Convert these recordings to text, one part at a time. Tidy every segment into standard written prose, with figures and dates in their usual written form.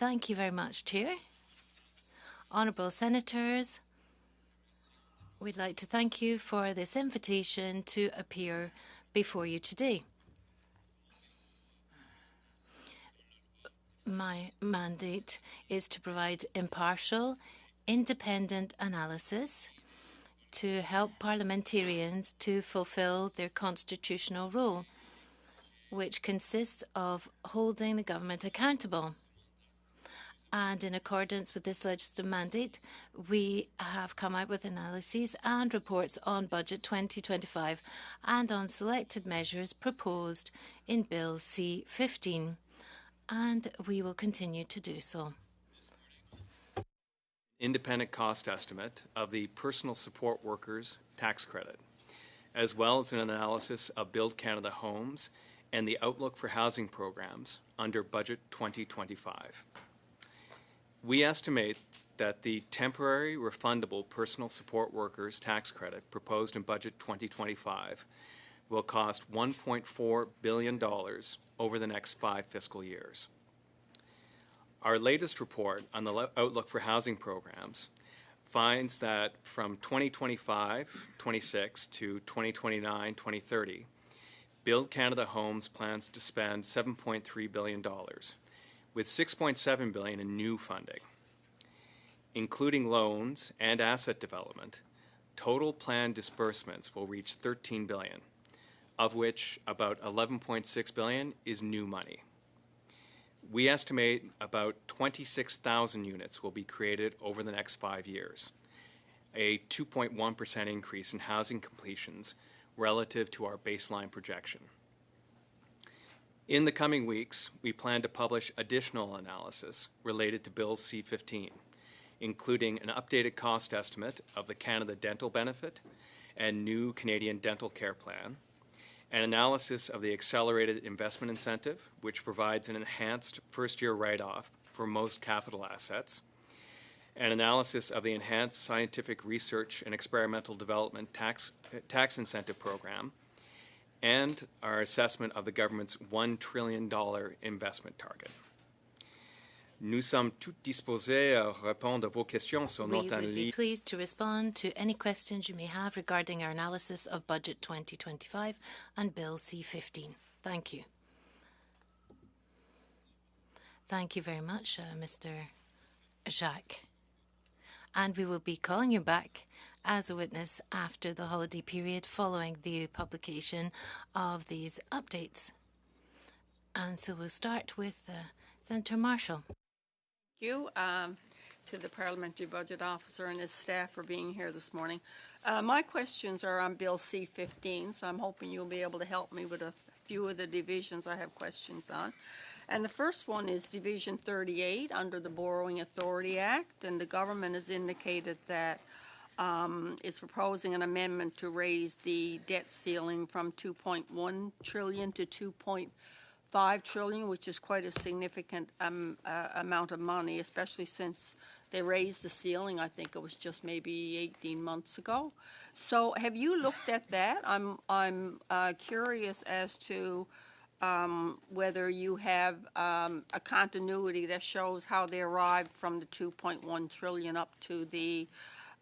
Thank you very much, Chair. Honourable Senators, we'd like to thank you for this invitation to appear before you today. My mandate is to provide impartial, independent analysis to help parliamentarians to fulfil their constitutional role, which consists of holding the government accountable. And in accordance with this legislative mandate, we have come out with analyses and reports on Budget 2025 and on selected measures proposed in Bill C-15, and we will continue to do so. Independent cost estimate of the Personal Support Workers Tax Credit, as well as an analysis of Build Canada Homes and the outlook for housing programs under Budget 2025. We estimate that the temporary refundable Personal Support Workers Tax Credit proposed in Budget 2025 will cost $1.4 billion over the next 5 fiscal years. Our latest report on the outlook for housing programs finds that from 2025-26 to 2029-2030, Build Canada Homes plans to spend $7.3 billion, with $6.7 billion in new funding. Including loans and asset development, total planned disbursements will reach $13 billion, of which about $11.6 billion is new money. We estimate about 26,000 units will be created over the next 5 years, a 2.1% increase in housing completions relative to our baseline projection. In the coming weeks, we plan to publish additional analysis related to Bill C-15, including an updated cost estimate of the Canada Dental Benefit and new Canadian Dental Care Plan, an analysis of the Accelerated Investment Incentive, which provides an enhanced first-year write-off for most capital assets, an analysis of the Enhanced Scientific Research and Experimental Development Tax Incentive Program, and our assessment of the government's $1 trillion investment target. Nous sommes tous disposés à répondre à vos questions sur notre analyse. We would be pleased to respond to any questions you may have regarding our analysis of Budget 2025 and Bill C-15. Thank you. Thank you very much, Mr. Jacques. And we will be calling you back as a witness after the holiday period following the publication of these updates. And so we'll start with Senator Marshall. Thank you to the Parliamentary Budget Officer and his staff for being here this morning. My questions are on Bill C-15, so I'm hoping you'll be able to help me with a few of the divisions I have questions on. And the first one is Division 38 under the Borrowing Authority Act, and the government has indicated that it's proposing an amendment to raise the debt ceiling from $2.1 trillion to $2.5 trillion, which is quite a significant amount of money, especially since they raised the ceiling, I think it was just maybe 18 months ago. So have you looked at that? I'm curious as to whether you have a continuity that shows how they arrived from the $2.1 trillion up to the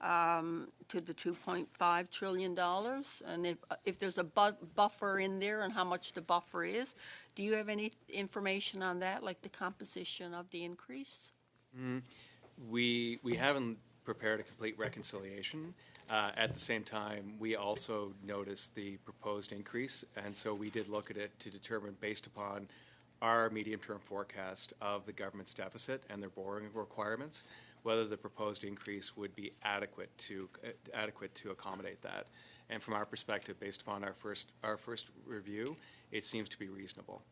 $2.5 trillion, and if there's a buffer in there and how much the buffer is. Do you have any information on that, like the composition of the increase? We haven't prepared a complete reconciliation. At the same time, we also noticed the proposed increase, and so we did look at it to determine, based upon our medium-term forecast of the government's deficit and their borrowing requirements, whether the proposed increase would be adequate to accommodate that. And from our perspective, based upon our first review, it seems to be reasonable.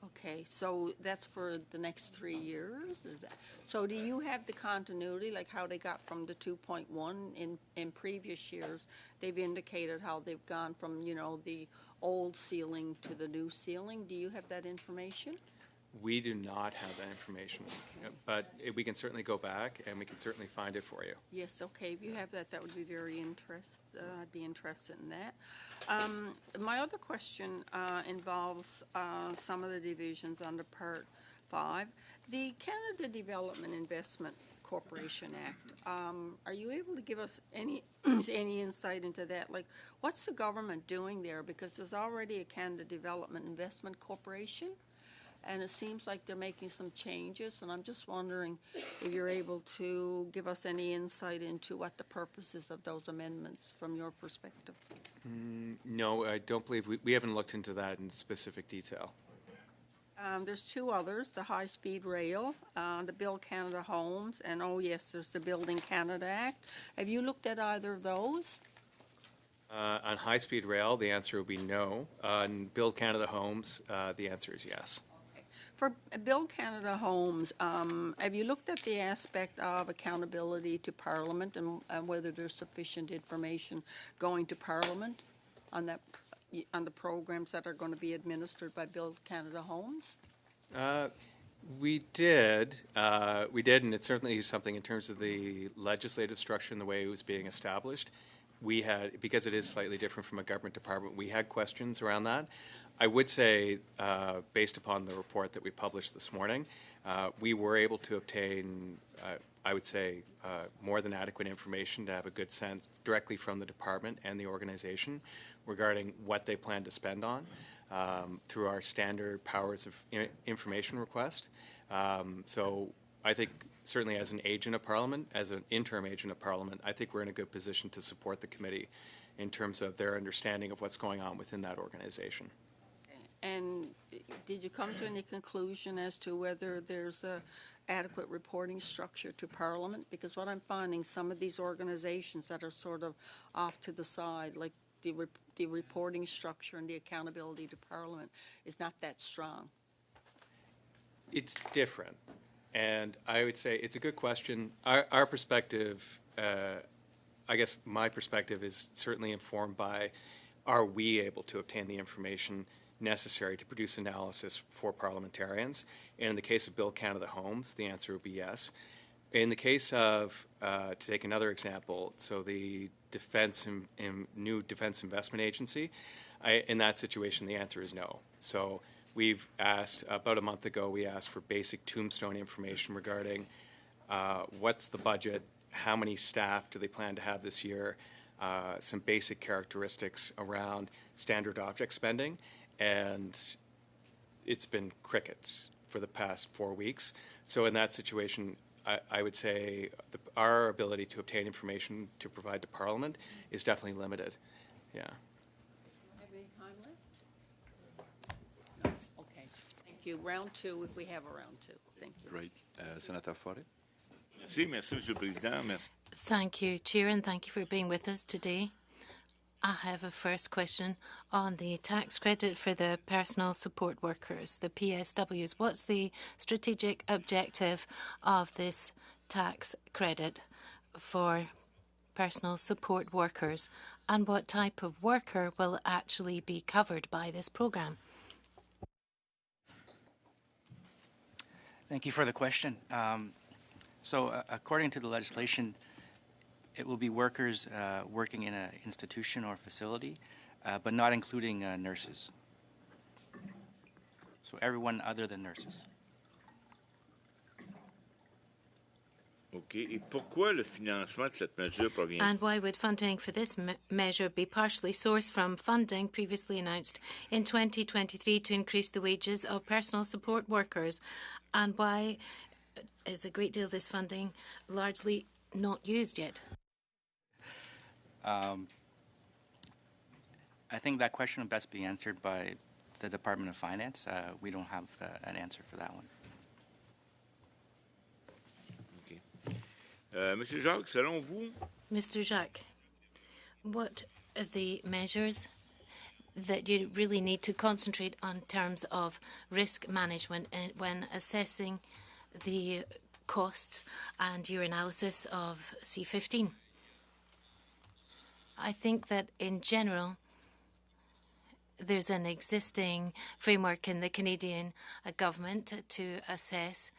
Okay, so that's for the next 3 years? Is that, so do you have the continuity, like how they got from the 2.1 in previous years? They've indicated how they've gone from, you know, the old ceiling to the new ceiling. Do you have that information? We do not have that information, but we can certainly go back and we can certainly find it for you. Yes, okay. If you have that, that would be very interesting. I'd be interested in that. My other question involves some of the divisions under Part 5. The Canada Development Investment Corporation Act. Are you able to give us any insight into that? Like, what's the government doing there? Because there's already a Canada Development Investment Corporation, and it seems like they're making some changes, and I'm just wondering if you're able to give us any insight into what the purposes of those amendments from your perspective. No, I don't believe we haven't looked into that in specific detail. There's 2 others, the high-speed rail, the Build Canada Homes, and oh yes, there's the Building Canada Act. Have you looked at either of those? On high-speed rail, the answer would be no. On Build Canada Homes, the answer is yes. Okay. For Build Canada Homes, have you looked at the aspect of accountability to Parliament and whether there's sufficient information going to Parliament on that? On the programs that are going to be administered by Build Canada Homes? We did, and it's certainly something in terms of the legislative structure and the way it was being established. We had, because it is slightly different from a government department, we had questions around that. I would say, based upon the report that we published this morning, we were able to obtain, I would say, more than adequate information to have a good sense directly from the department and the organization regarding what they plan to spend on through our standard powers of information request. So I think certainly as an agent of Parliament, as an interim agent of Parliament, I think we're in a good position to support the committee in terms of their understanding of what's going on within that organization. And did you come to any conclusion as to whether there's a adequate reporting structure to Parliament? Because what I'm finding, some of these organizations that are sort of off to the side, like the reporting structure and the accountability to Parliament is not that strong. It's different. And I would say it's a good question. Our perspective, I guess my perspective is certainly informed by, are we able to obtain the information necessary to produce analysis for parliamentarians? And in the case of Build Canada Homes, the answer would be yes. In the case of, to take another example, so the new Defense Investment Agency, in that situation, the answer is no. So we've asked, about a month ago, we asked for basic tombstone information regarding what's the budget, how many staff do they plan to have this year, some basic characteristics around standard object spending, and it's been crickets for the past 4 weeks. So in that situation, I would say our ability to obtain information to provide to Parliament is definitely limited. Yeah. Have any time left? No. Okay. Thank you. Round 2, if we have a round 2. Thank you. Great. Senator Forêt. Merci, Monsieur le Président. Merci. Thank you, Chair, and thank you for being with us today. I have a first question on the tax credit for the personal support workers, the PSWs. What's the strategic objective of this tax credit for personal support workers, and what type of worker will actually be covered by this program? Thank you for the question. According to the legislation, it will be workers working in an institution or facility, but not including nurses. So everyone other than nurses. OK. Et pourquoi le financement de cette mesure provient? And why would funding for this measure be partially sourced from funding previously announced in 2023 to increase the wages of personal support workers? And why is a great deal of this funding largely not used yet? I think that question will best be answered by the Department of Finance. We don't have an answer for that one. OK. Monsieur Jacques, selon vous? Mr. Jacques, what are the measures that you really need to concentrate on in terms of risk management when assessing the costs and your analysis of C15? I think that in general, there's an existing framework in the Canadian government to assess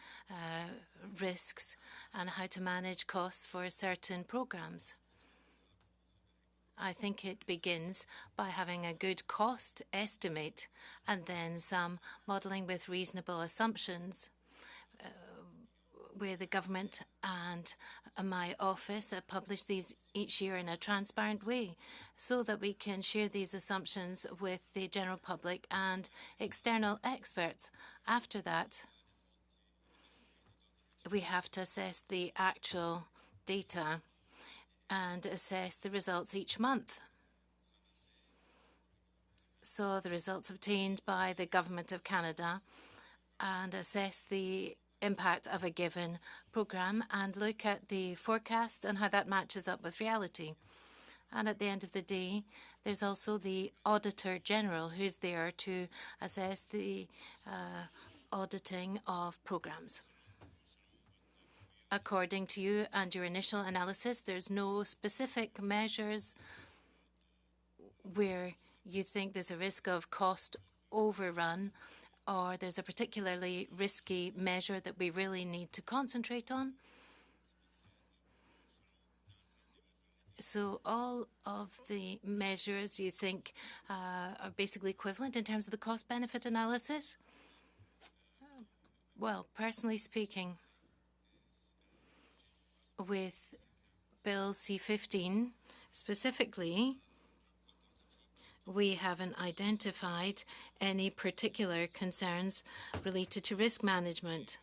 risks and how to manage costs for certain programs. I think it begins by having a good cost estimate and then some modelling with reasonable assumptions where the government and my office publish these each year in a transparent way so that we can share these assumptions with the general public and external experts. After that, we have to assess the actual data and assess the results each month. So the results obtained by the Government of Canada, and assess the impact of a given program and look at the forecast and how that matches up with reality. And at the end of the day, there's also the Auditor General who's there to assess the auditing of programs. According to you and your initial analysis, there's no specific measures where you think there's a risk of cost overrun, or there's a particularly risky measure that we really need to concentrate on. So all of the measures you think are basically equivalent in terms of the cost-benefit analysis? Well, personally speaking, with Bill C-15 specifically, we haven't identified any particular concerns related to risk management.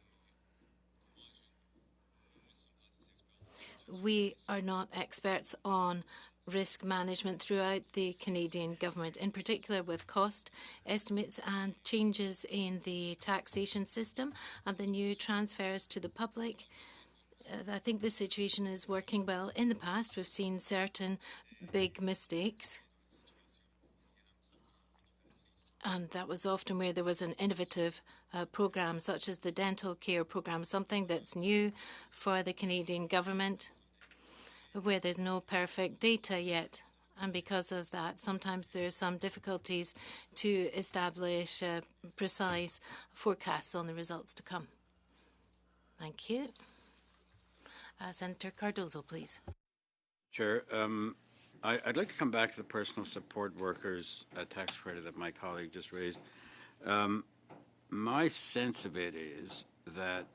We are not experts on risk management throughout the Canadian government, in particular with cost estimates and changes in the taxation system and the new transfers to the public. I think the situation is working well. In the past, we've seen certain big mistakes, and that was often where there was an innovative program, such as the dental care program, something that's new for the Canadian government, where there's no perfect data yet. And because of that, sometimes there are some difficulties to establish precise forecasts on the results to come. Thank you. Senator Cardozo, please. Chair, I'd like to come back to the personal support workers tax credit that my colleague just raised. My sense of it is that,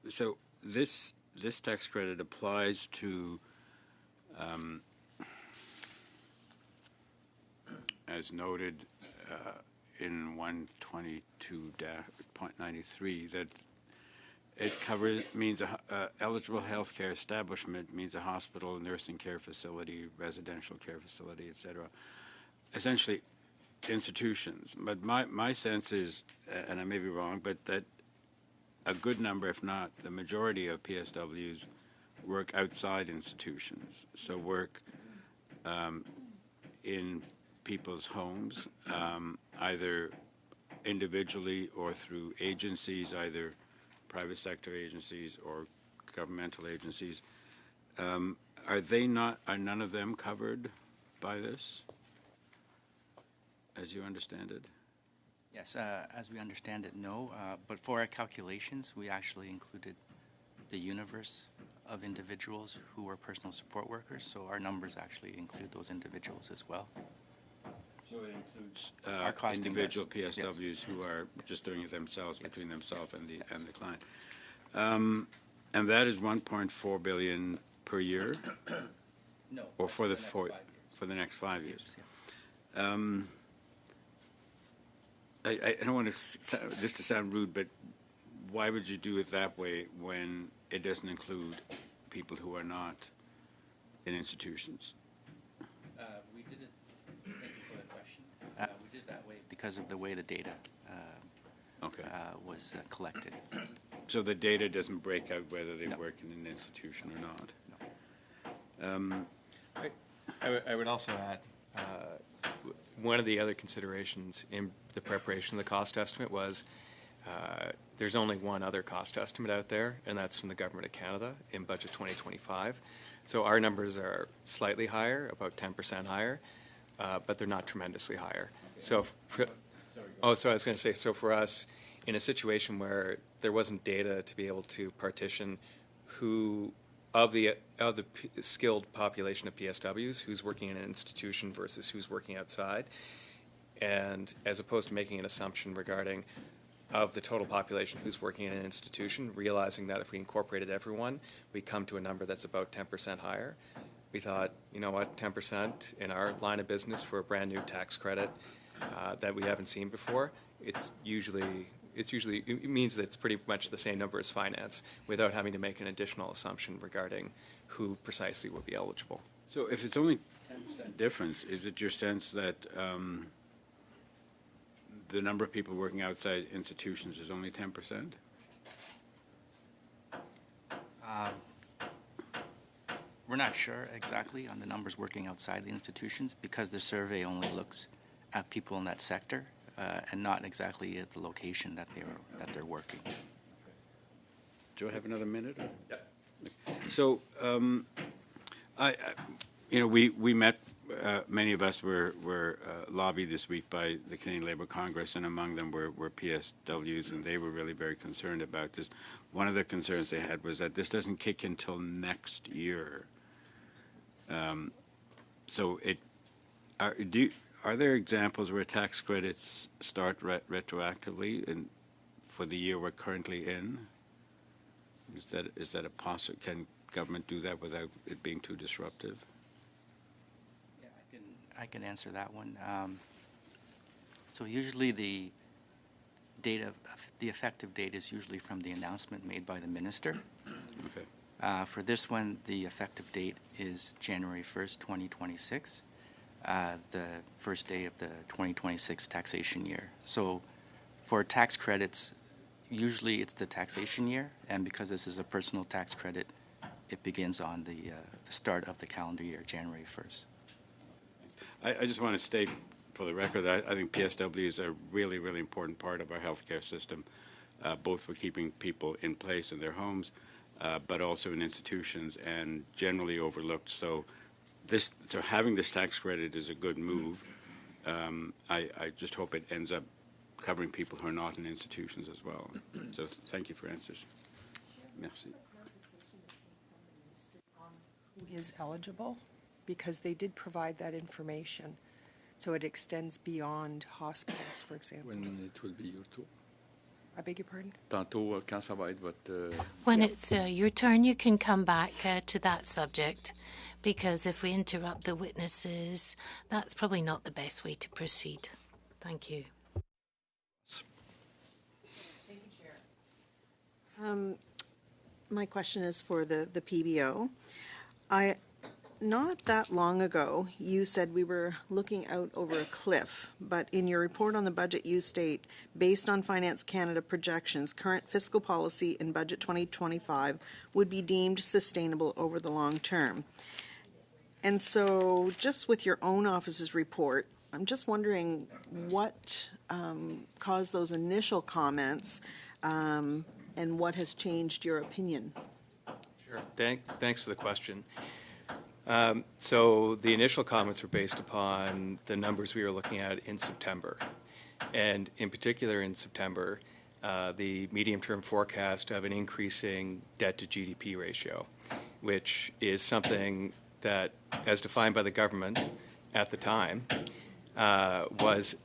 so this tax credit applies to, as noted in 122.93, that it means eligible healthcare establishment means a hospital, nursing care facility, residential care facility, etc. Essentially, institutions. But my sense is, and I may be wrong, but that a good number, if not the majority of PSWs, work outside institutions. So work in people's homes, either individually or through agencies, either private sector agencies or governmental agencies. Are none of them covered by this, as you understand it? Yes, as we understand it, no. But for our calculations, we actually included the universe of individuals who are personal support workers. So our numbers actually include those individuals as well. So it includes our costing, individual yes. PSWs Yes. who are just doing it themselves, yes, between themselves and the client. And that is 1.4 billion per year? No. Or for the next 5 years? Yeah. I don't want to, this to sound rude, but why would you do it that way when it doesn't include people who are not in institutions? We did it, thank you for the question. We did it that way because of the way the data was collected. So the data doesn't break out whether they work in an institution or not? No. I would also add, one of the other considerations in the preparation of the cost estimate was there's only one other cost estimate out there, and that's from the Government of Canada in Budget 2025. So our numbers are slightly higher, about 10% higher, but they're not tremendously higher. So, so I was going to say, so for us, in a situation where there wasn't data to be able to partition who of the skilled population of PSWs, who's working in an institution versus who's working outside, and as opposed to making an assumption regarding of the total population who's working in an institution, realizing that if we incorporated everyone, we come to a number that's about 10% higher. We thought, you know what, 10% in our line of business for a brand new tax credit that we haven't seen before, it means that it's pretty much the same number as finance without having to make an additional assumption regarding who precisely would be eligible. So if it's only 10% difference, is it your sense that the number of people working outside institutions is only 10%? We're not sure exactly on the numbers working outside the institutions because the survey only looks at people in that sector and not exactly at the location that they're working. Do I have another minute? Or? Yeah. So, we met. Many of us were lobbied this week by the Canadian Labour Congress, and among them were PSWs, and they were really very concerned about this. One of the concerns they had was that this doesn't kick in until next year. Are there examples where tax credits start retroactively for the year we're currently in? Is that a possible? Can government do that without it being too disruptive? Yeah, I can answer that one. So usually the effective date is usually from the announcement made by the minister. Okay. For this one, the effective date is January 1st, 2026, the first day of the 2026 taxation year. So for tax credits, usually it's the taxation year, and because this is a personal tax credit, it begins on the start of the calendar year, January 1st. I just want to state for the record that I think PSW is a really, really important part of our healthcare system, both for keeping people in place in their homes, but also in institutions, and generally overlooked. So having this tax credit is a good move. I just hope it ends up covering people who are not in institutions as well. So thank you for answers. Merci. Who is eligible? Because they did provide that information. So it extends beyond hospitals, for example. When it will be your turn. I beg your pardon? Tantôt, quand ça va être votre... When it's your turn, you can come back to that subject, because if we interrupt the witnesses, that's probably not the best way to proceed. Thank you. Thank you, Chair. My question is for the PBO. Not that long ago, you said we were looking out over a cliff, but in your report on the budget, you state, based on Finance Canada projections, current fiscal policy in Budget 2025 would be deemed sustainable over the long term. And so, just with your own office's report, I'm just wondering what caused those initial comments and what has changed your opinion? Sure. Thanks for the question. So the initial comments were based upon the numbers we were looking at in September. And in particular in September, the medium-term forecast of an increasing debt-to-GDP ratio, which is something that, as defined by the government at the time, was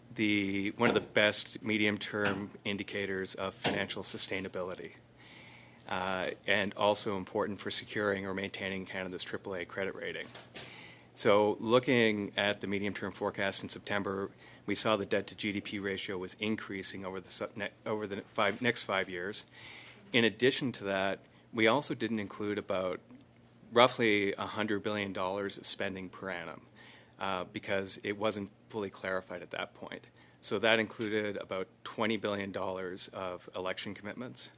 one of the best medium-term indicators of financial sustainability. And also important for securing or maintaining Canada's AAA credit rating. So looking at the medium-term forecast in September, we saw the debt-to-GDP ratio was increasing over the next 5 years. In addition to that, we also didn't include about roughly $100 billion of spending per annum because it wasn't fully clarified at that point. So that included about $20 billion of election commitments,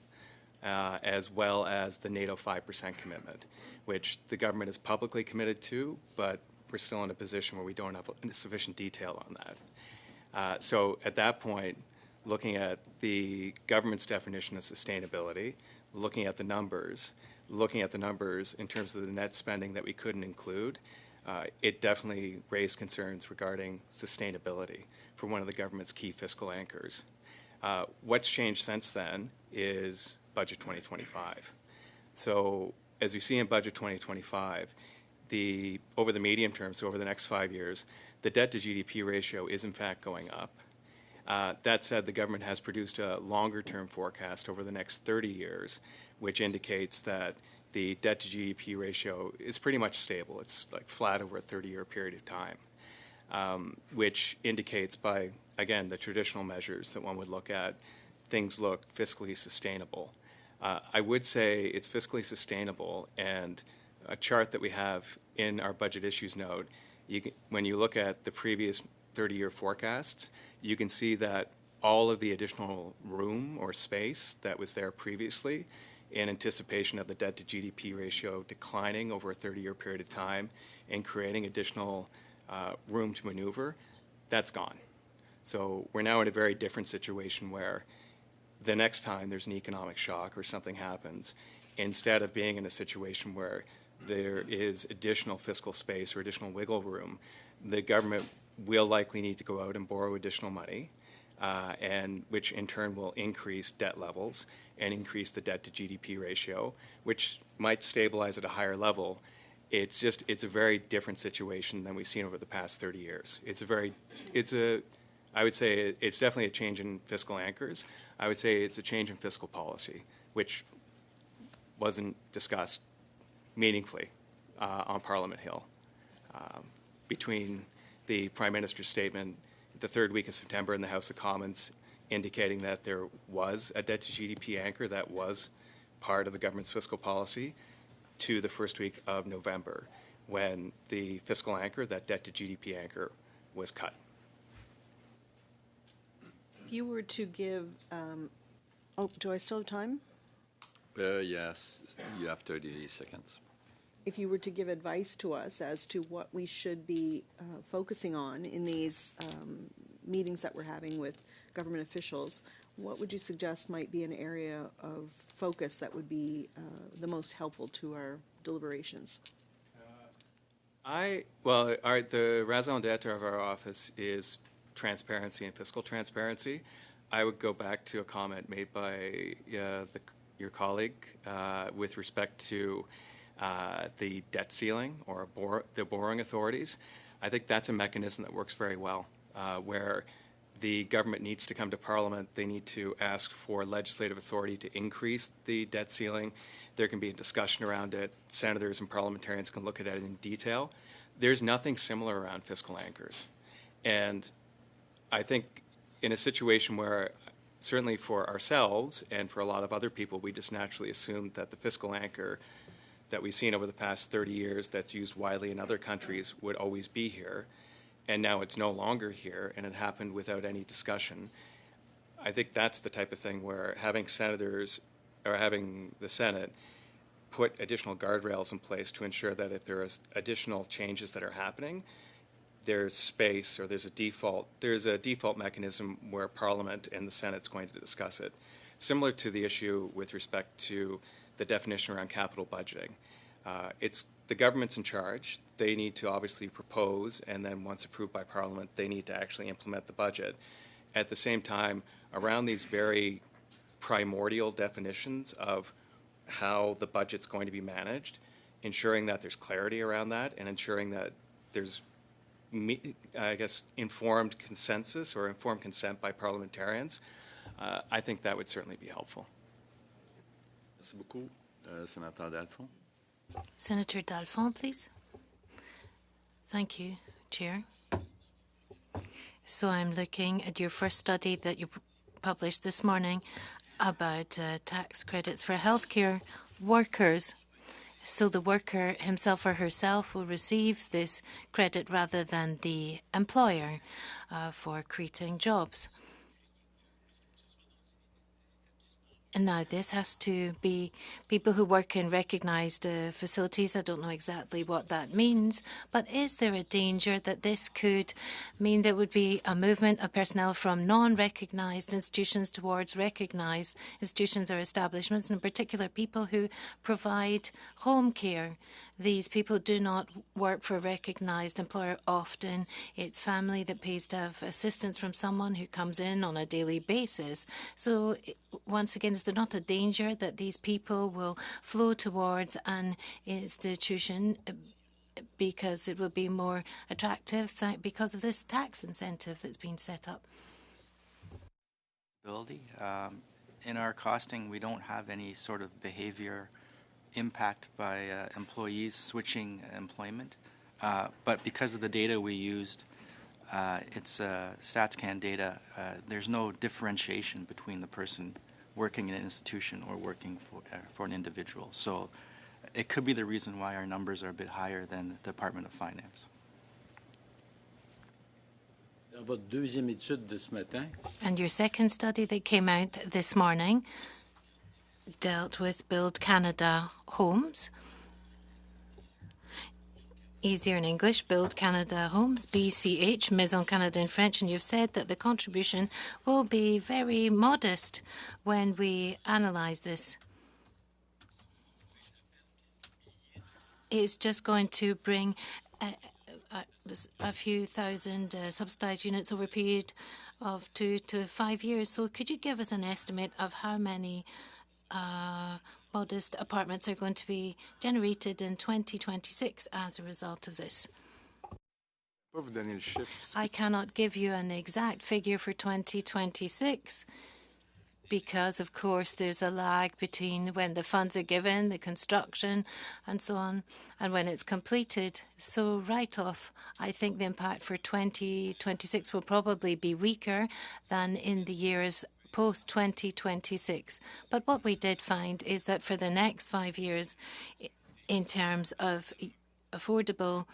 as well as the NATO 5% commitment, which the government is publicly committed to, but we're still in a position where we don't have sufficient detail on that. So at that point, looking at the government's definition of sustainability, looking at the numbers in terms of the net spending that we couldn't include, it definitely raised concerns regarding sustainability for one of the government's key fiscal anchors. What's changed since then is Budget 2025. So as we see in Budget 2025, over the medium term, so over the next 5 years, the debt to GDP ratio is in fact going up. That said, the government has produced a longer-term forecast over the next 30 years, which indicates that the debt-to-GDP ratio is pretty much stable. It's like flat over a 30-year period of time, which indicates by, again, the traditional measures that one would look at, things look fiscally sustainable. I would say it's fiscally sustainable, and a chart that we have in our budget issues note, when you look at the previous 30-year forecasts, you can see that all of the additional room or space that was there previously in anticipation of the debt-to-GDP ratio declining over a 30-year period of time and creating additional room to maneuver, that's gone. So we're now in a very different situation where the next time there's an economic shock or something happens, instead of being in a situation where there is additional fiscal space or additional wiggle room, the government will likely need to go out and borrow additional money, and which in turn will increase debt levels and increase the debt-to-GDP ratio, which might stabilize at a higher level. It's a very different situation than we've seen over the past 30 years. I would say it's definitely a change in fiscal anchors. I would say it's a change in fiscal policy, which wasn't discussed meaningfully on Parliament Hill. Between the Prime Minister's statement the third week of September in the House of Commons indicating that there was a debt-to-GDP anchor that was part of the government's fiscal policy, to the first week of November when the fiscal anchor, that debt-to-GDP anchor, was cut. If you were to give, do I still have time? Yes, you have 30 seconds. If you were to give advice to us as to what we should be focusing on in these meetings that we're having with government officials, what would you suggest might be an area of focus that would be the most helpful to our deliberations? The raison d'etre of our office is transparency and fiscal transparency. I would go back to a comment made by your colleague with respect to the debt ceiling or the borrowing authorities. I think that's a mechanism that works very well, where the government needs to come to Parliament. They need to ask for legislative authority to increase the debt ceiling. There can be a discussion around it. Senators and parliamentarians can look at it in detail. There's nothing similar around fiscal anchors. And I think in a situation where, certainly for ourselves and for a lot of other people, we just naturally assumed that the fiscal anchor that we've seen over the past 30 years that's used widely in other countries would always be here. And now it's no longer here, and it happened without any discussion. I think that's the type of thing where having senators or having the Senate put additional guardrails in place to ensure that if there are additional changes that are happening, there's space or there's a default mechanism where Parliament and the Senate's going to discuss it. Similar to the issue with respect to the definition around capital budgeting. It's the government's in charge. They need to obviously propose, and then once approved by Parliament, they need to actually implement the budget. At the same time, around these very primordial definitions of how the budget's going to be managed, ensuring that there's clarity around that and ensuring that there's, informed consensus or informed consent by parliamentarians, I think that would certainly be helpful. Merci beaucoup. Senator Dalphon. Senator Dalphon, please. Thank you, Chair. So I'm looking at your first study that you published this morning about tax credits for healthcare workers. So the worker himself or herself will receive this credit rather than the employer for creating jobs. And now this has to be people who work in recognised facilities. I don't know exactly what that means, but is there a danger that this could mean there would be a movement of personnel from non-recognised institutions towards recognised institutions or establishments, and in particular people who provide home care? These people do not work for a recognised employer often. It's family that pays to have assistance from someone who comes in on a daily basis. So once again, is there not a danger that these people will flow towards an institution because it will be more attractive because of this tax incentive that's been set up? In our costing, we don't have any sort of behavior impact by employees switching employment. But because of the data we used, it's StatsCan data, there's no differentiation between the person working in an institution or working for an individual. So it could be the reason why our numbers are a bit higher than the Department of Finance. Votre deuxième étude de ce matin, And your second study that came out this morning dealt with Build Canada homes. Easier in English, Build Canada Homes, BCH, Maison Canada in French, and you've said that the contribution will be very modest when we analyse this. It's just going to bring a few thousand subsidised units over a period of 2 to 5 years. So could you give us an estimate of how many modest apartments are going to be generated in 2026 as a result of this? I cannot give you an exact figure for 2026 because, of course, there's a lag between when the funds are given, the construction, and so on, and when it's completed. So right off, I think the impact for 2026 will probably be weaker than in the years post-2026. But what we did find is that for the next 5 years, in terms of affordable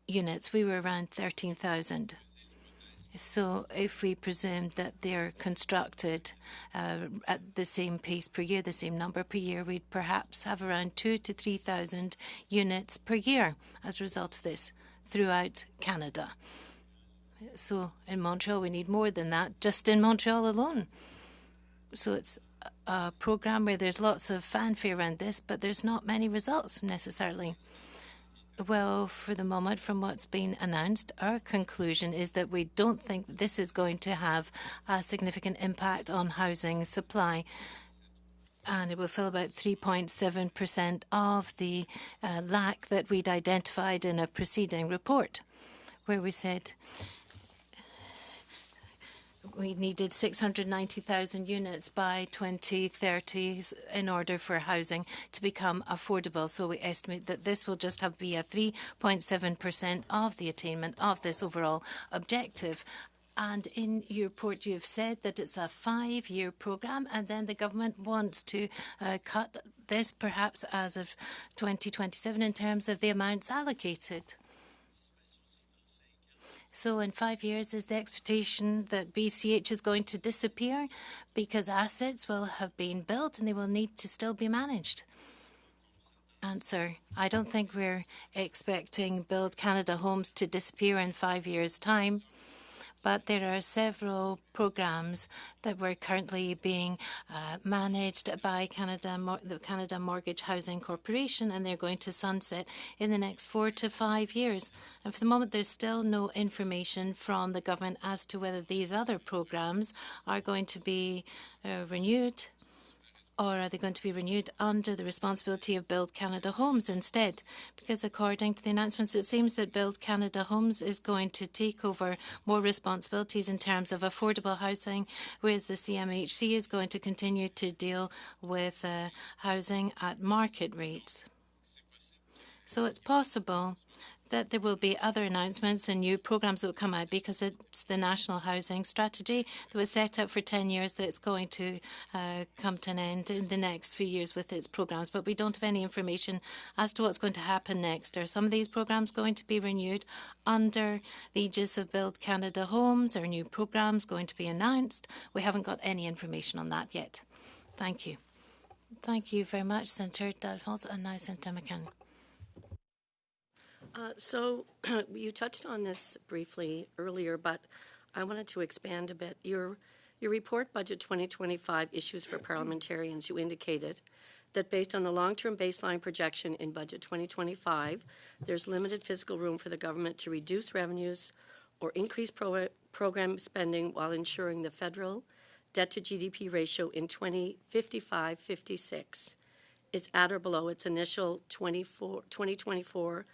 units, we were around 13,000. So if we presume that they're constructed at the same pace per year, the same number per year, we'd perhaps have around 2,000 to 3,000 units per year as a result of this throughout Canada. So in Montreal, we need more than that, just in Montreal alone. So it's a program where there's lots of fanfare around this, but there's not many results necessarily. Well, for the moment, from what's been announced, our conclusion is that we don't think that this is going to have a significant impact on housing supply. And it will fill about 3.7% of the lack that we'd identified in a preceding report, where we said we needed 690,000 units by 2030 in order for housing to become affordable. So we estimate that this will just be a 3.7% of the attainment of this overall objective. And in your report, you've said that it's a 5-year program, and then the government wants to cut this perhaps as of 2027 in terms of the amounts allocated. So in 5 years, is the expectation that BCH is going to disappear because assets will have been built and they will need to still be managed? Answer: I don't think we're expecting Build Canada Homes to disappear in 5 years' time. But there are several programs that were currently being managed by the Canada Mortgage Housing Corporation, and they're going to sunset in the next 4 to 5 years. And for the moment, there's still no information from the government as to whether these other programs are going to be renewed, or are they going to be renewed under the responsibility of Build Canada Homes instead? Because according to the announcements, it seems that Build Canada Homes is going to take over more responsibilities in terms of affordable housing, whereas the CMHC is going to continue to deal with housing at market rates. So it's possible that there will be other announcements and new programs that will come out, because it's the National Housing Strategy that was set up for 10 years that's going to come to an end in the next few years with its programs. But we don't have any information as to what's going to happen next. Are some of these programs going to be renewed under the aegis of Build Canada Homes? Are new programs going to be announced? We haven't got any information on that yet. Thank you. Thank you very much, Senator D'Alphonse, and now Senator McCann. So you touched on this briefly earlier, but I wanted to expand a bit. Your report, Budget 2025 Issues for Parliamentarians, you indicated that based on the long-term baseline projection in Budget 2025, there's limited fiscal room for the government to reduce revenues or increase program spending while ensuring the federal debt-to-GDP ratio in 2055-56 is at or below its initial 2024-25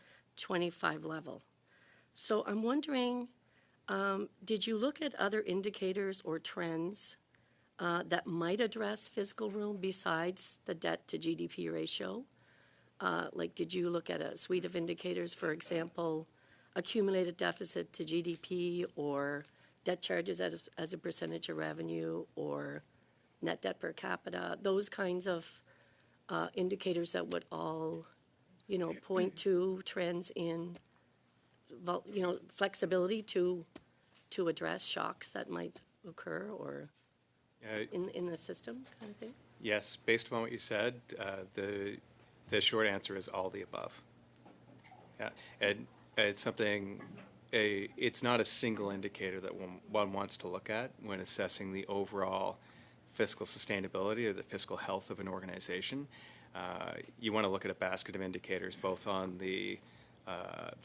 level. So I'm wondering Did you look at other indicators or trends that might address fiscal room besides the debt to GDP ratio? Like, did you look at a suite of indicators, for example, accumulated deficit to GDP or debt charges as a percentage of revenue or net debt per capita, those kinds of indicators that would all, point to trends in, flexibility to address shocks that might occur or in the system kind of thing? Yes, based upon what you said, the short answer is all the above. Yeah, and it's something. It's not a single indicator that one wants to look at when assessing the overall fiscal sustainability or the fiscal health of an organization. You want to look at a basket of indicators, both on the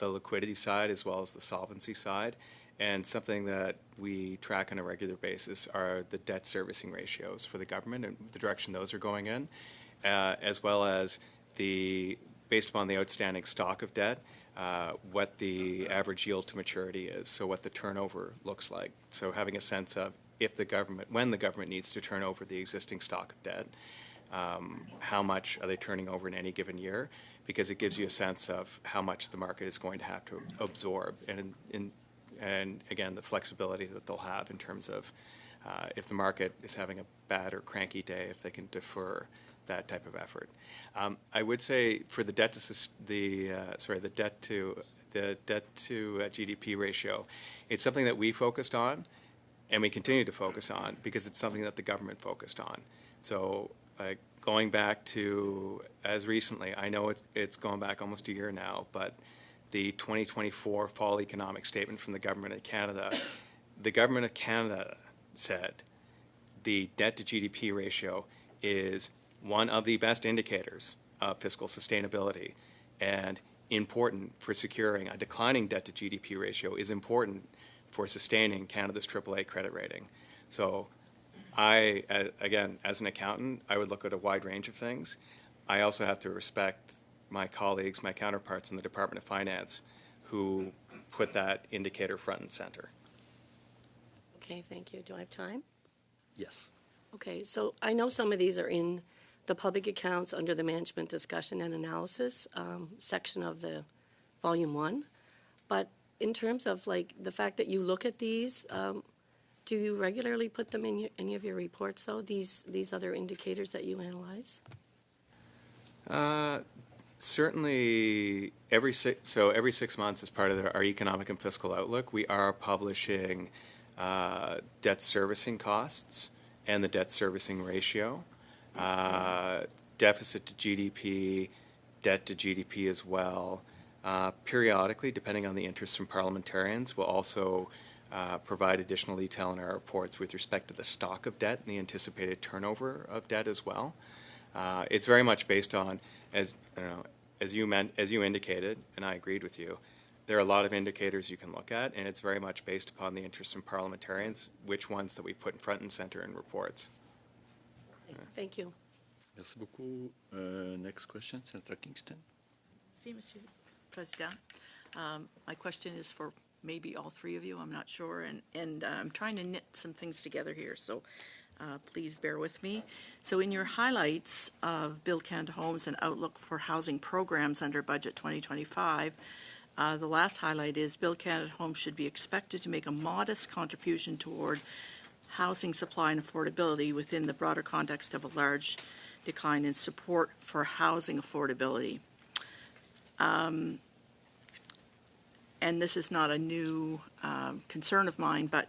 liquidity side as well as the solvency side. And something that we track on a regular basis are the debt servicing ratios for the government and the direction those are going in, as well as based upon the outstanding stock of debt, what the average yield to maturity is, so what the turnover looks like. So having a sense of when the government needs to turn over the existing stock of debt, how much are they turning over in any given year, because it gives you a sense of how much the market is going to have to absorb, and again, the flexibility that they'll have in terms of if the market is having a bad or cranky day, if they can defer that type of effort. I would say for the debt to GDP ratio, it's something that we focused on, and we continue to focus on because it's something that the government focused on. So going back to as recently, I know it's gone back almost a year now, but the 2024 Fall Economic Statement from the Government of Canada, the Government of Canada said the debt to GDP ratio is one of the best indicators of fiscal sustainability, and important for securing a declining debt to GDP ratio is important for sustaining Canada's AAA credit rating. So again, as an accountant, I would look at a wide range of things. I also have to respect my colleagues, my counterparts in the Department of Finance, who put that indicator front and center. Okay, thank you. Do I have time? Yes. Okay, so I know some of these are in the public accounts under the management discussion and analysis section of the volume 1, but in terms of like the fact that you look at these, do you regularly put them in any of your reports, though, these other indicators that you analyze? Certainly, every 6 months as part of our economic and fiscal outlook, we are publishing debt servicing costs and the debt servicing ratio, deficit to GDP, debt to GDP as well. Periodically, depending on the interest from parliamentarians, we'll also provide additional detail in our reports with respect to the stock of debt and the anticipated turnover of debt as well. It's very much based on, as you indicated, and I agreed with you, there are a lot of indicators you can look at, and it's very much based upon the interest from parliamentarians, which ones that we put front and center in reports. Thank you. Merci beaucoup. Next question, Senator Kingston. Merci, Monsieur President. My question is for maybe all three of you, I'm not sure, and I'm trying to knit some things together here, so please bear with me. So in your highlights of Build Canada Homes and Outlook for Housing Programs under Budget 2025, the last highlight is Build Canada Homes should be expected to make a modest contribution toward housing supply and affordability within the broader context of a large decline in support for housing affordability. And this is not a new concern of mine, but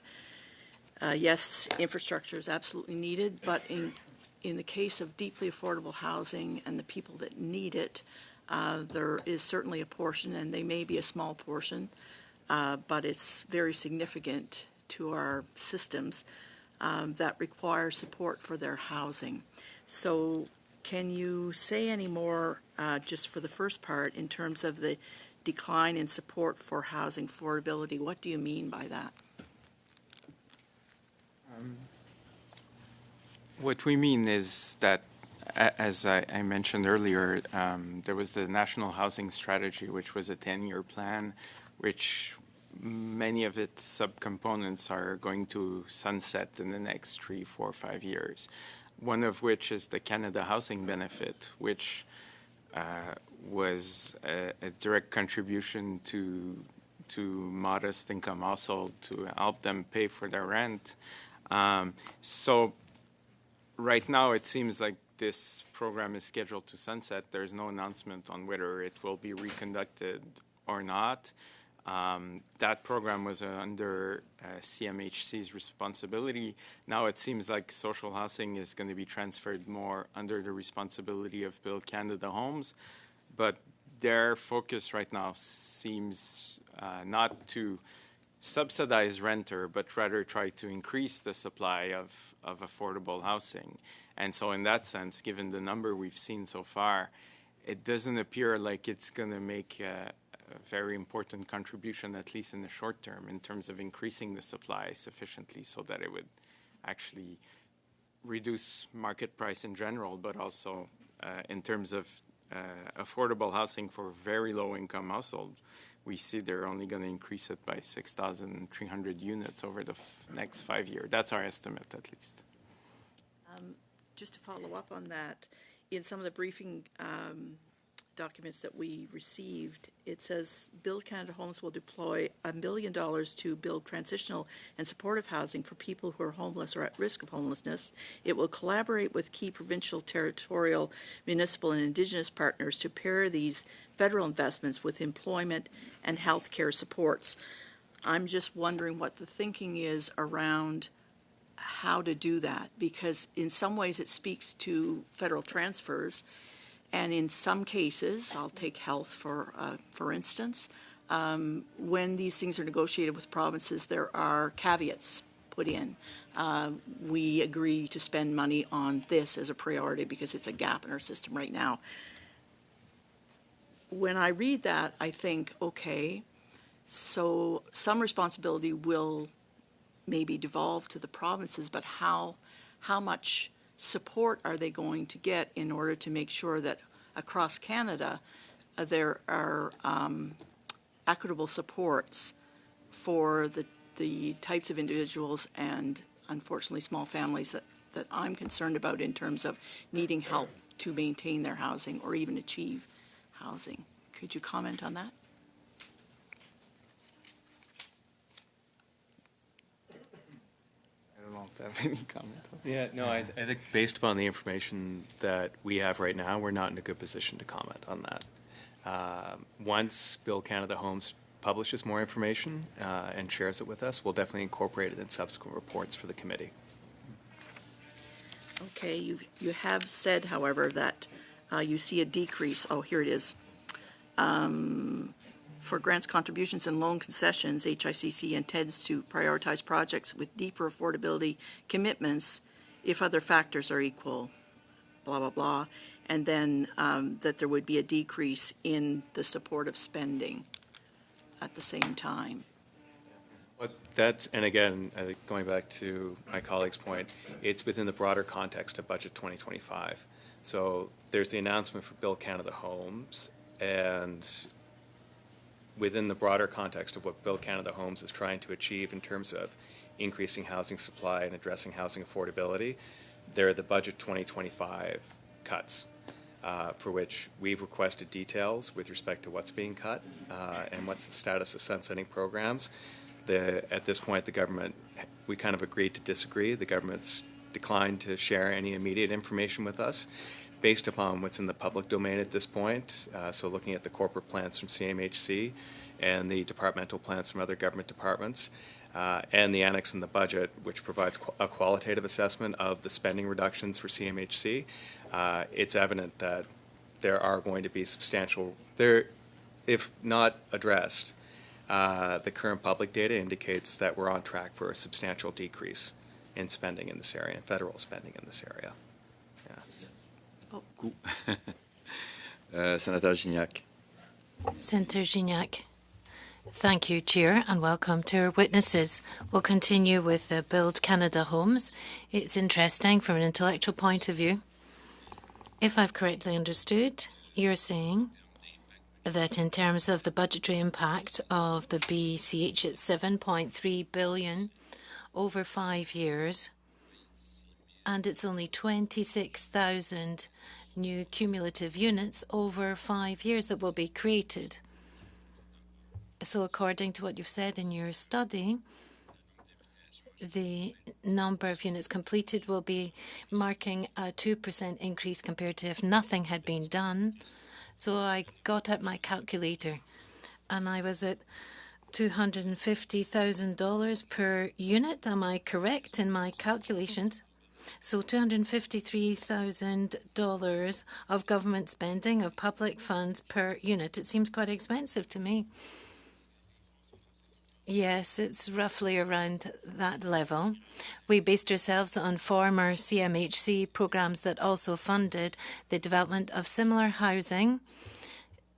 yes, infrastructure is absolutely needed, but in the case of deeply affordable housing and the people that need it, there is certainly a portion, and they may be a small portion, but it's very significant to our systems that require support for their housing. So can you say any more, just for the first part, in terms of the decline in support for housing affordability? What do you mean by that? What we mean is that, as I mentioned earlier, there was the National Housing Strategy, which was a 10-year plan, which many of its subcomponents are going to sunset in the next 3, 4, 5 years. One of which is the Canada Housing Benefit, which was a direct contribution to modest income households to help them pay for their rent. So right now it seems like this program is scheduled to sunset. There's no announcement on whether it will be reconducted or not. That program was under CMHC's responsibility. Now it seems like social housing is going to be transferred more under the responsibility of Build Canada Homes, but their focus right now seems not to subsidize renter, but rather try to increase the supply of affordable housing. And so in that sense, given the number we've seen so far, it doesn't appear like it's going to make a very important contribution, at least in the short term, in terms of increasing the supply sufficiently so that it would actually reduce market price in general, but also in terms of affordable housing for very low-income households. We see they're only going to increase it by 6,300 units over the next 5 years. That's our estimate, at least. Just to follow up on that, in some of the briefing documents that we received, it says Build Canada Homes will deploy $1 million to build transitional and supportive housing for people who are homeless or at risk of homelessness. It will collaborate with key provincial, territorial, municipal, and Indigenous partners to pair these federal investments with employment and health care supports. I'm just wondering what the thinking is around how to do that, because in some ways it speaks to federal transfers, and in some cases, I'll take health for instance, when these things are negotiated with provinces, there are caveats put in. We agree to spend money on this as a priority because it's a gap in our system right now. When I read that, I think, okay, so some responsibility will maybe devolve to the provinces, but how much support are they going to get in order to make sure that across Canada there are equitable supports for the types of individuals and unfortunately small families that I'm concerned about in terms of needing help to maintain their housing or even achieve housing. Could you comment on that? I don't know if I have any comment. Yeah, no, I think based upon the information that we have right now, we're not in a good position to comment on that. Once Build Canada Homes publishes more information and shares it with us, we'll definitely incorporate it in subsequent reports for the committee. Okay, you have said, however, that you see a decrease. Oh, here it is. For grants, contributions, and loan concessions, HICC intends to prioritize projects with deeper affordability commitments if other factors are equal, blah, blah, blah, and then that there would be a decrease in the supportive spending at the same time. Well, that's, and again, going back to my colleague's point, it's within the broader context of Budget 2025. So there's the announcement for Build Canada Homes, and within the broader context of what Build Canada Homes is trying to achieve in terms of increasing housing supply and addressing housing affordability, there are the Budget 2025 cuts, for which we've requested details with respect to what's being cut and what's the status of sunsetting programs. At this point, the government, we kind of agreed to disagree. The government's declined to share any immediate information with us based upon what's in the public domain at this point. So looking at the corporate plans from CMHC and the departmental plans from other government departments, and the annex in the budget, which provides a qualitative assessment of the spending reductions for CMHC, it's evident that there are going to be substantial, if not addressed, the current public data indicates that we're on track for a substantial decrease in spending in this area, in federal spending in this area. Senator Gignac. Senator Gignac. Thank you, Chair, and welcome to our witnesses. We'll continue with the Build Canada Homes. It's interesting from an intellectual point of view. If I've correctly understood, you're saying that in terms of the budgetary impact of the BCH, it's 7.3 billion over 5 years, and it's only 26,000 new cumulative units over 5 years that will be created. So according to what you've said in your study, the number of units completed will be marking a 2% increase compared to if nothing had been done. So I got out my calculator, and I was at $250,000 per unit. Am I correct in my calculations? So $253,000 of government spending of public funds per unit. It seems quite expensive to me. Yes, it's roughly around that level. We based ourselves on former CMHC programs that also funded the development of similar housing,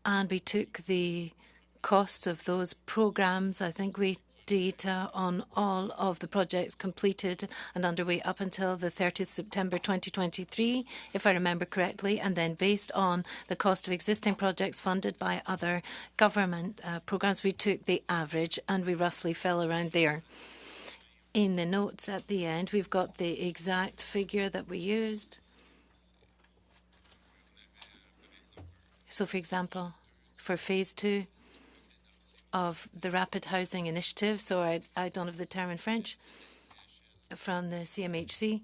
and we took the costs of those programs. I think we data on all of the projects completed and underway up until the 30th September 2023, if I remember correctly, and then based on the cost of existing projects funded by other government programs, we took the average and we roughly fell around there. In the notes at the end, we've got the exact figure that we used. So, for example, for phase 2 of the Rapid Housing Initiative, so I don't have the term in French, from the CMHC.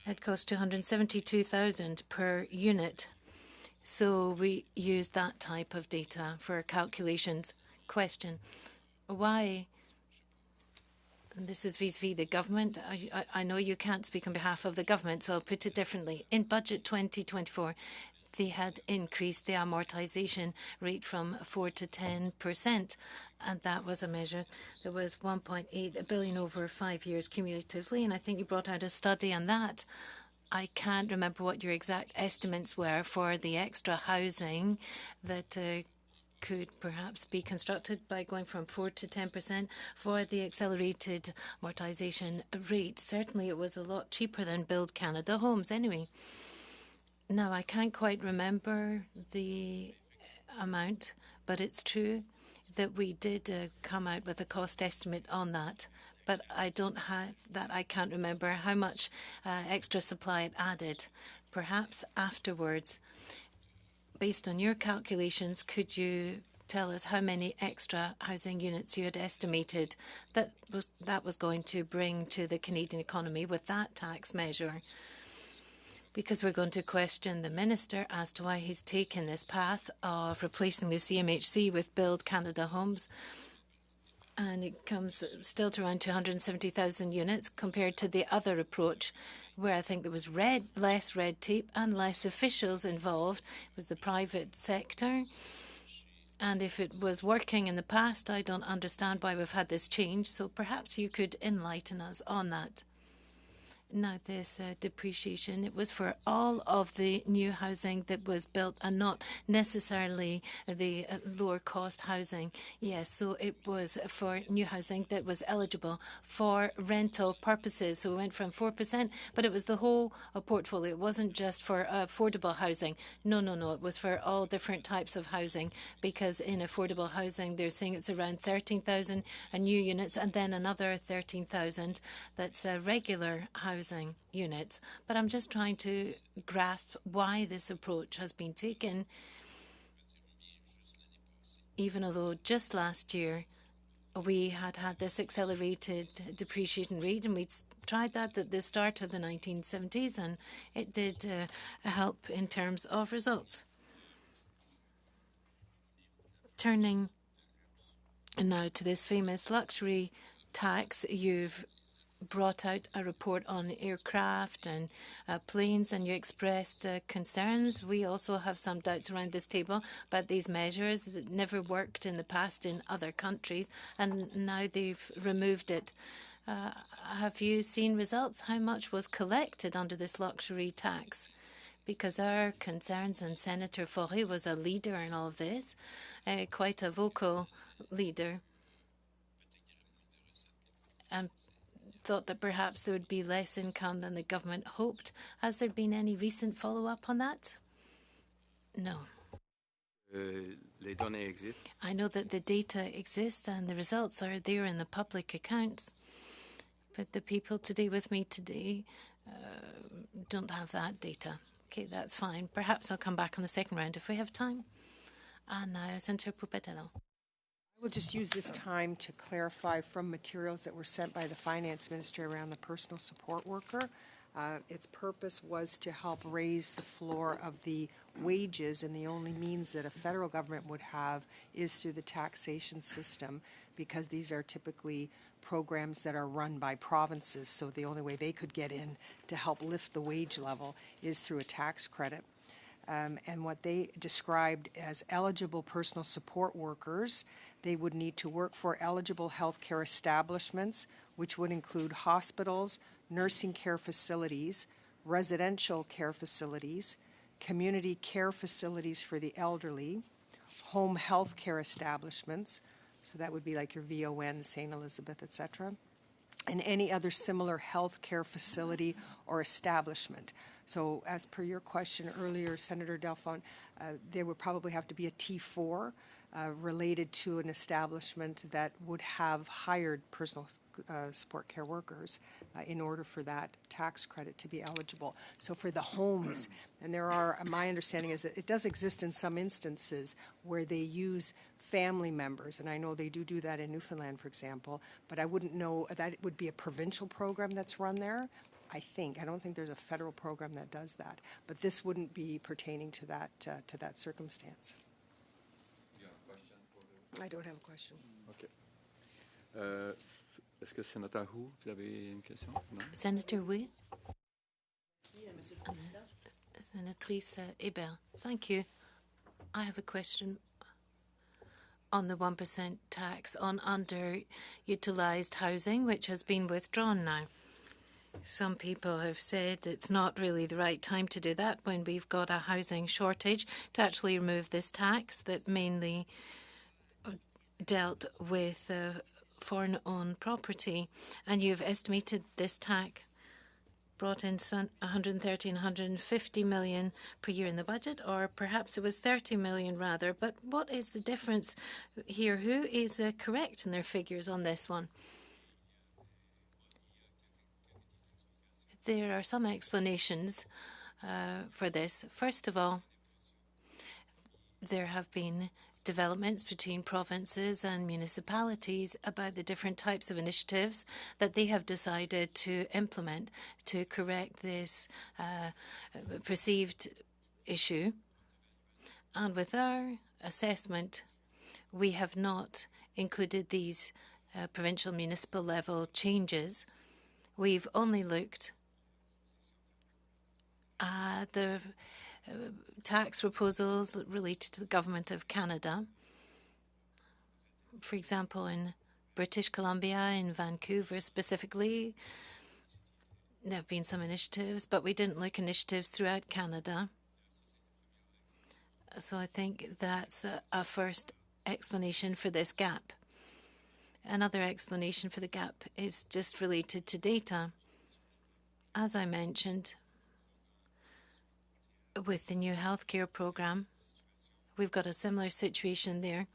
It cost $272,000 per unit. So we used that type of data for calculations. Question, why? And this is vis-a-vis the government. I know you can't speak on behalf of the government, so I'll put it differently. In Budget 2024, they had increased the amortization rate from 4 to 10%, and that was a measure that was 1.8 billion over 5 years cumulatively, and I think you brought out a study on that. I can't remember what your exact estimates were for the extra housing that could perhaps be constructed by going from 4 to 10% for the accelerated amortization rate. Certainly it was a lot cheaper than Build Canada Homes anyway. Now, I can't quite remember the amount, but it's true that we did come out with a cost estimate on that. But I don't have that. I can't remember how much extra supply it added. Perhaps afterwards, based on your calculations, could you tell us how many extra housing units you had estimated that was going to bring to the Canadian economy with that tax measure? Because we're going to question the minister as to why he's taken this path of replacing the CMHC with Build Canada Homes. And it comes still to around 270,000 units compared to the other approach, where I think there was less red tape and less officials involved. It was the private sector. And if it was working in the past, I don't understand why we've had this change. So perhaps you could enlighten us on that. Now, this depreciation, it was for all of the new housing that was built and not necessarily the lower cost housing. Yes, so it was for new housing that was eligible for rental purposes. So we went from 4%, but it was the whole portfolio. It wasn't just for affordable housing. No. It was for all different types of housing, because in affordable housing, they're saying it's around 13,000 new units and then another 13,000 that's regular housing units. But I'm just trying to grasp why this approach has been taken, even although just last year we had this accelerated depreciation rate, and we'd tried that at the start of the 1970s, and it did help in terms of results. Turning now to this famous luxury tax, you've brought out a report on aircraft and planes, and you expressed concerns. We also have some doubts around this table about these measures that never worked in the past in other countries, and now they've removed it. Have you seen results? How much was collected under this luxury tax? Because our concerns, and Senator Faure was a leader in all of this, quite a vocal leader, and thought that perhaps there would be less income than the government hoped. Has there been any recent follow-up on that? No. Les données existent. I know that the data exists and the results are there in the public accounts, but the people today with me today don't have that data. Okay, that's fine. Perhaps I'll come back on the second round if we have time. And now, Senator Pupatello. We'll just use this time to clarify from materials that were sent by the finance ministry around the personal support worker. Its purpose was to help raise the floor of the wages, and the only means that a federal government would have is through the taxation system, because these are typically programs that are run by provinces, so the only way they could get in to help lift the wage level is through a tax credit. And what they described as eligible personal support workers, they would need to work for eligible healthcare establishments, which would include hospitals, nursing care facilities, residential care facilities, community care facilities for the elderly, home health care establishments, so that would be like your VON, St. Elizabeth, etc., and any other similar health care facility or establishment. So as per your question earlier, Senator Delphine, there would probably have to be a T4 related to an establishment that would have hired personal support care workers in order for that tax credit to be eligible. So for the homes, and there are, my understanding is that it does exist in some instances where they use family members, and I know they do that in Newfoundland, for example, but I wouldn't know, that would be a provincial program that's run there, I think. I don't think there's a federal program that does that, but this wouldn't be pertaining to that circumstance. You have a question for the... I don't have a question. Okay. Est-ce que Sénateur Hu, vous avez une question? Non? Senator Wu? Senatrice Hébert. Thank you. I have a question on the 1% tax on underutilised housing, which has been withdrawn now. Some people have said it's not really the right time to do that when we've got a housing shortage, to actually remove this tax that mainly dealt with foreign-owned property. And you've estimated this tax brought in 130 and 150 million per year in the budget, or perhaps it was 30 million rather. But what is the difference here? Who is correct in their figures on this one? There are some explanations for this. First of all, there have been developments between provinces and municipalities about the different types of initiatives that they have decided to implement to correct this perceived issue. And with our assessment, we have not included these provincial municipal level changes. We've only looked at the tax proposals related to the Government of Canada. For example, in British Columbia, in Vancouver specifically, there have been some initiatives, but we didn't look at initiatives throughout Canada. So I think that's a first explanation for this gap. Another explanation for the gap is just related to data. As I mentioned, with the new healthcare program, we've got a similar situation there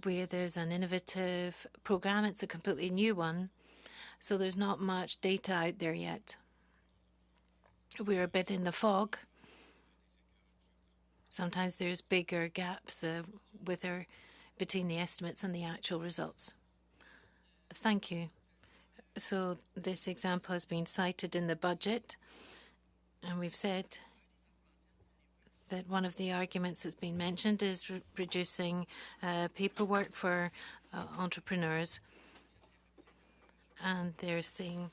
where there's an innovative program. It's a completely new one, so there's not much data out there yet. We're a bit in the fog. Sometimes there's bigger gaps between the estimates and the actual results. Thank you. So this example has been cited in the budget, and we've said that one of the arguments that's been mentioned is reducing paperwork for entrepreneurs. And they're saying,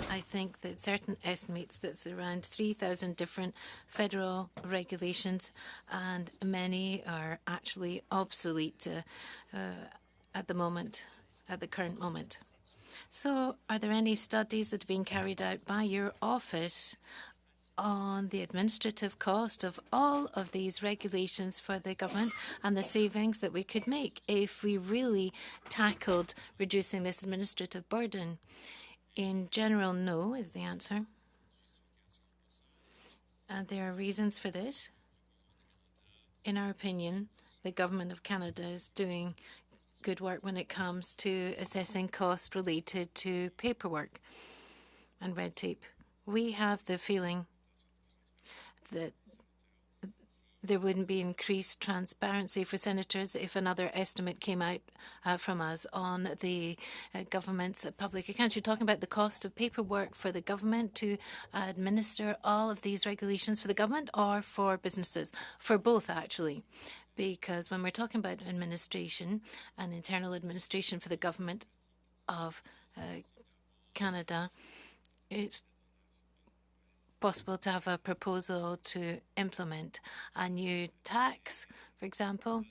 I think that certain estimates that's around 3,000 different federal regulations, and many are actually obsolete at the current moment. So are there any studies that have been carried out by your office on the administrative cost of all of these regulations for the government and the savings that we could make if we really tackled reducing this administrative burden? In general, no is the answer. And there are reasons for this. In our opinion, the Government of Canada is doing good work when it comes to assessing costs related to paperwork and red tape. We have the feeling that there wouldn't be increased transparency for senators if another estimate came out from us on the government's public accounts. You're talking about the cost of paperwork for the government to administer all of these regulations for the government or for businesses? For both, actually. Because when we're talking about administration and internal administration for the government of Canada, it's possible to have a proposal to implement a new tax, for example,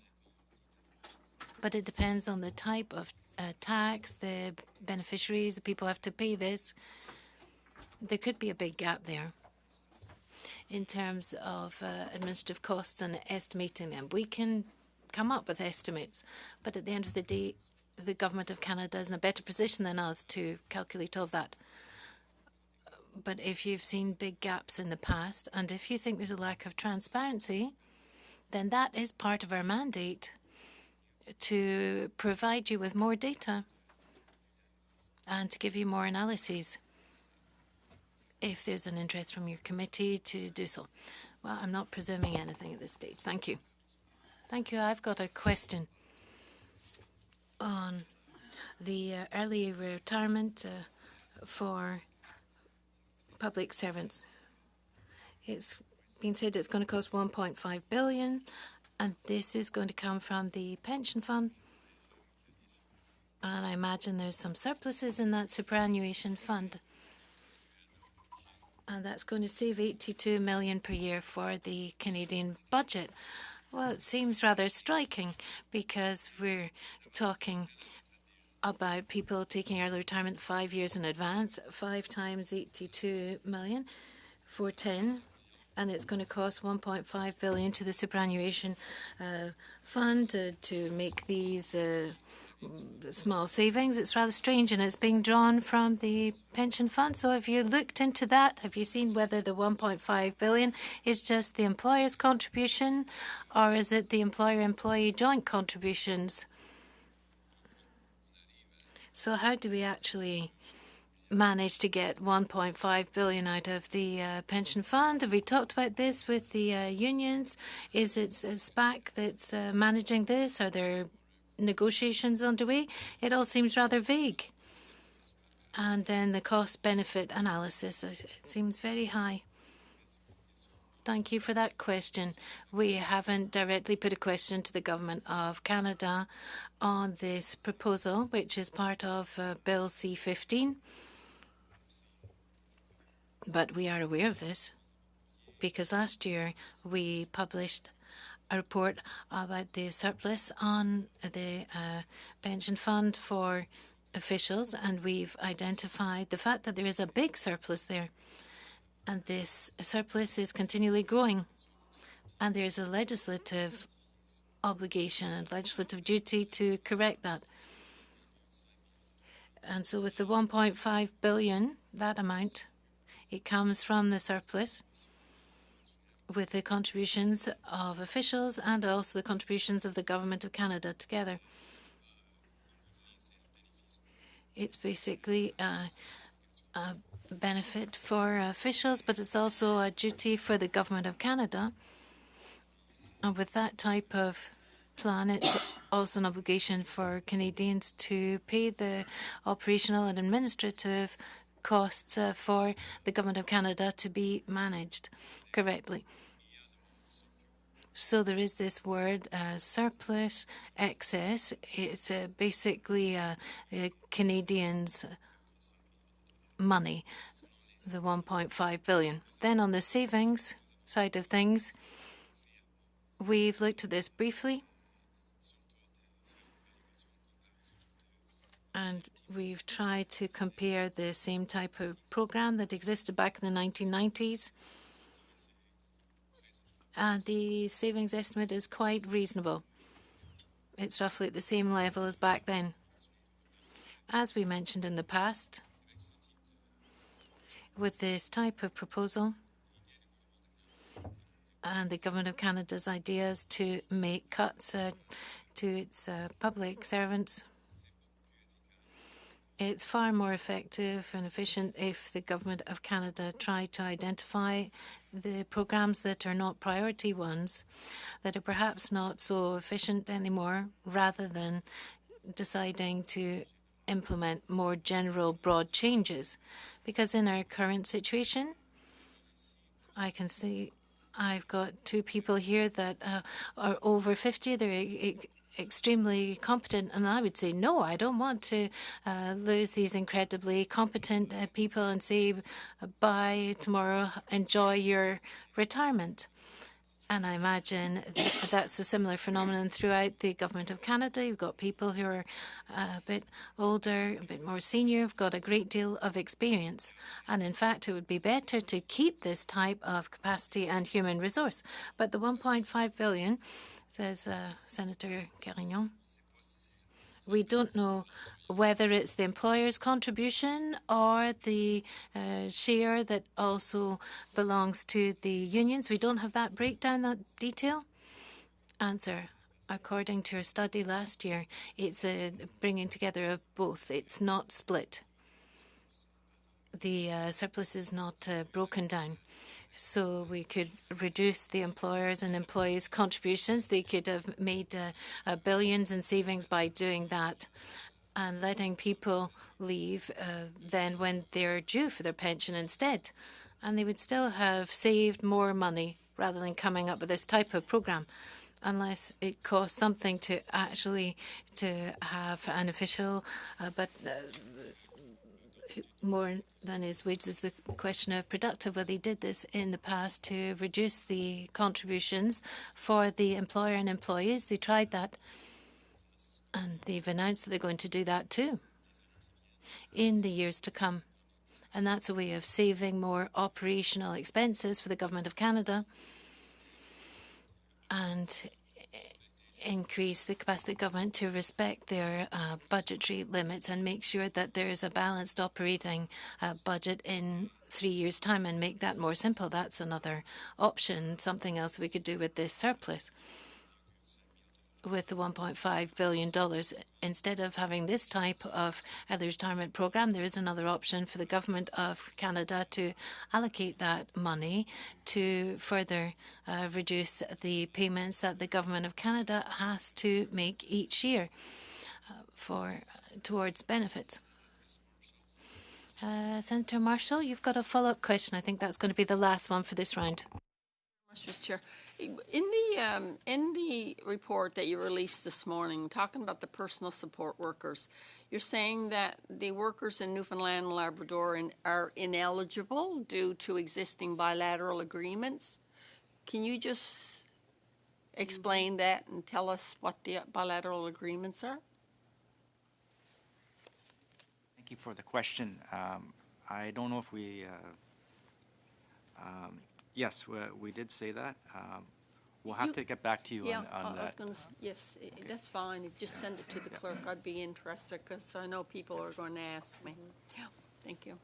but it depends on the type of tax, the beneficiaries, the people who have to pay this. There could be a big gap there in terms of administrative costs and estimating them. We can come up with estimates, but at the end of the day, the Government of Canada is in a better position than us to calculate all of that. But if you've seen big gaps in the past, and if you think there's a lack of transparency, then that is part of our mandate to provide you with more data and to give you more analyses if there's an interest from your committee to do so. Well, I'm not presuming anything at this stage. Thank you. Thank you. I've got a question on the early retirement for public servants. It's been said it's going to cost $1.5 billion, and this is going to come from the pension fund. And I imagine there's some surpluses in that superannuation fund. And that's going to save $82 million per year for the Canadian budget. Well, it seems rather striking because we're talking about people taking early retirement 5 years in advance, 5 times 82 million for 10, and it's going to cost 1.5 billion to the superannuation fund to make these small savings. It's rather strange, and it's being drawn from the pension fund. So have you looked into that? Have you seen whether the 1.5 billion is just the employer's contribution, or is it the employer-employee joint contributions? So how do we actually manage to get 1.5 billion out of the pension fund? Have we talked about this with the unions? Is it SPAC that's managing this? Are there negotiations underway? It all seems rather vague. And then the cost-benefit analysis, it seems very high. Thank you for that question. We haven't directly put a question to the Government of Canada on this proposal, which is part of Bill C-15. But we are aware of this because last year we published a report about the surplus on the pension fund for officials, and we've identified the fact that there is a big surplus there. And this surplus is continually growing. And there is a legislative obligation and legislative duty to correct that. And so with the 1.5 billion, that amount, it comes from the surplus with the contributions of officials and also the contributions of the Government of Canada together. It's basically a benefit for officials, but it's also a duty for the Government of Canada. And with that type of plan, it's also an obligation for Canadians to pay the operational and administrative costs for the Government of Canada to be managed correctly. So there is this word, surplus, excess. It's basically Canadians' money, the 1.5 billion. Then on the savings side of things, we've looked at this briefly, and we've tried to compare the same type of program that existed back in the 1990s. And the savings estimate is quite reasonable. It's roughly at the same level as back then. As we mentioned in the past, with this type of proposal, and the Government of Canada's ideas to make cuts to its public servants. It's far more effective and efficient if the Government of Canada tried to identify the programs that are not priority ones, that are perhaps not so efficient anymore, rather than deciding to implement more general, broad changes. Because in our current situation, I can see I've got two people here that are over 50. They're extremely competent, and I would say, no, I don't want to lose these incredibly competent people and say, bye tomorrow, enjoy your retirement. And I imagine that's a similar phenomenon throughout the Government of Canada. You've got people who are a bit older, a bit more senior, have got a great deal of experience. And in fact, it would be better to keep this type of capacity and human resource. But the $1.5 billion, says Senator Carignan, we don't know whether it's the employer's contribution or the share that also belongs to the unions. We don't have that breakdown, that detail. Answer. According to a study last year, it's a bringing together of both. It's not split. The surplus is not broken down. So we could reduce the employers' and employees' contributions. They could have made billions in savings by doing that and letting people leave then when they're due for their pension instead. And they would still have saved more money rather than coming up with this type of program, unless it costs something to actually to have an official, but more than his wages. The question of productive, well, they did this in the past to reduce the contributions for the employer and employees. They tried that, and they've announced that they're going to do that too in the years to come. And that's a way of saving more operational expenses for the Government of Canada and increase the capacity of the government to respect their budgetary limits and make sure that there is a balanced operating budget in 3 years' time and make that more simple. That's another option, something else we could do with this surplus. With the $1.5 billion, instead of having this type of early retirement program, there is another option for the Government of Canada to allocate that money to further reduce the payments that the Government of Canada has to make each year towards benefits. Senator Marshall, you've got a follow-up question. I think that's going to be the last one for this round. Mr. Chair, in the report that you released this morning, talking about the personal support workers, you're saying that the workers in Newfoundland and Labrador are ineligible due to existing bilateral agreements. Can you just explain that and tell us what the bilateral agreements are? Thank you for the question. I don't know if we... yes, we did say that. We'll have to get back to you on that. Yes, that's fine. If you just send it to the clerk, I'd be interested because I know people are going to ask me. Yeah, thank you.